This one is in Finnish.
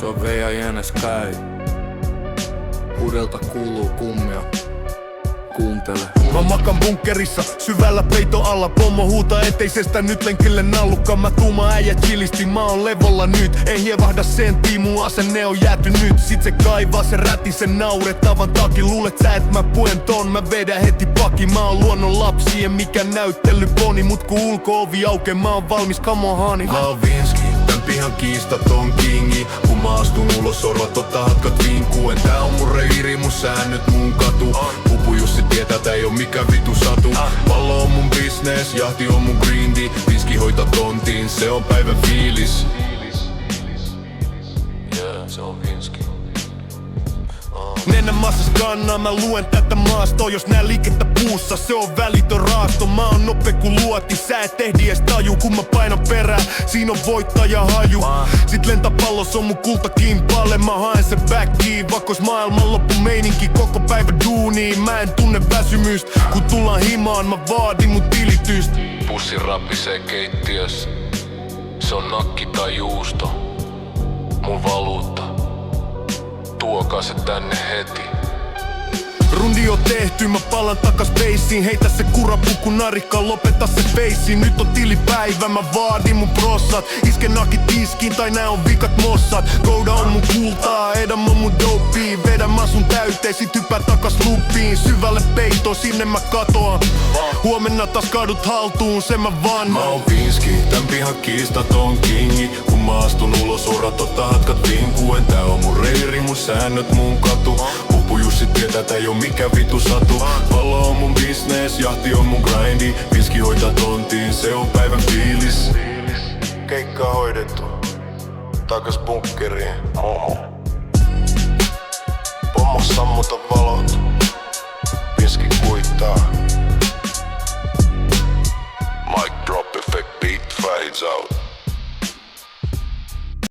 Se on Veija Jene Sky. Uudelta kuuluu kummia. Kuuntele. Mä makan bunkkerissa, syvällä peito alla. Pommo huutaa etteisestä nyt lenkille nallukkaan. Mä tuuma äijä chilisti, mä oon levolla nyt. Ei hievahda sentii, mun asenne on jääty nyt. Sit se kaivaa, se rätisen naurettavan takin. Luulet sä et mä puen ton, mä vedän heti paki. Mä oon luonnon lapsi, en mikään näyttelyponi. Mut kun ulko-ovi aukee, mä oon valmis, come on honey. Mä oon Vinski, tän pihan kiistaton kingi. Kun mä astun ulos, sorvat ottaa hatkat vinkuen. Tää on mun reviiri, mun säännöt, mun katu. Pupu Jussi tietää, tää ei oo mikään vitu satu. Pallo on mun business, jahti on mun grindi. Vinski hoita tontiin, se on päivän fiilis. Yeah, se on Vinski. Nenän massas kannaa, mä luen tätä maastoa. Jos nää liikettä puussa, se on välitön raasto. Mä oon nope ku luoti, sä et ehdi ees taju. Kun mä painan perään, siinä on voittaja haju. Sit lentäpallos on mun kultakimpaalle. Mä haen sen backiin, vakkos maailman loppu meininki. Koko päivä duuniin, mä en tunne väsymystä. Kun tullaan himaan, mä vaadin mun tilitystä. Pussi rapisee keittiössä. Se on nakki tai juusto. Mun valuutta. Tuokaa se tänne heti. Rundi on tehty, mä palan takas beissiin. Heitä se kurapuku narikkaan, lopeta se feissi. Nyt on tilipäivä, mä vaadin mun brossat. Iske nakit tiskiin, tai nää on vikat mossat. Kouda on mun kultaa, edam on mun dopii. Vedän mä sun täyteen, sit hyppää takas luppiin. Syvälle peitoon, sinne mä katoan. Huomenna taas kadut haltuun, sen mä vaan. Mä oon Vinski, tän pihan kiistaton kingi. Kun mä astun ulos, orat ottaa hatkat vinkuen. Tää on mun reiri, mun säännöt, mun katu. Pupu Jussi tietää, tää ei oo mikään vitu satu. Pallo on mun business, jahti on mun grindi. Vinski hoitaa tontiin, se on päivän fiilis. Keikka hoidettu, takas bunkkeriin. Pommo sammuta valot.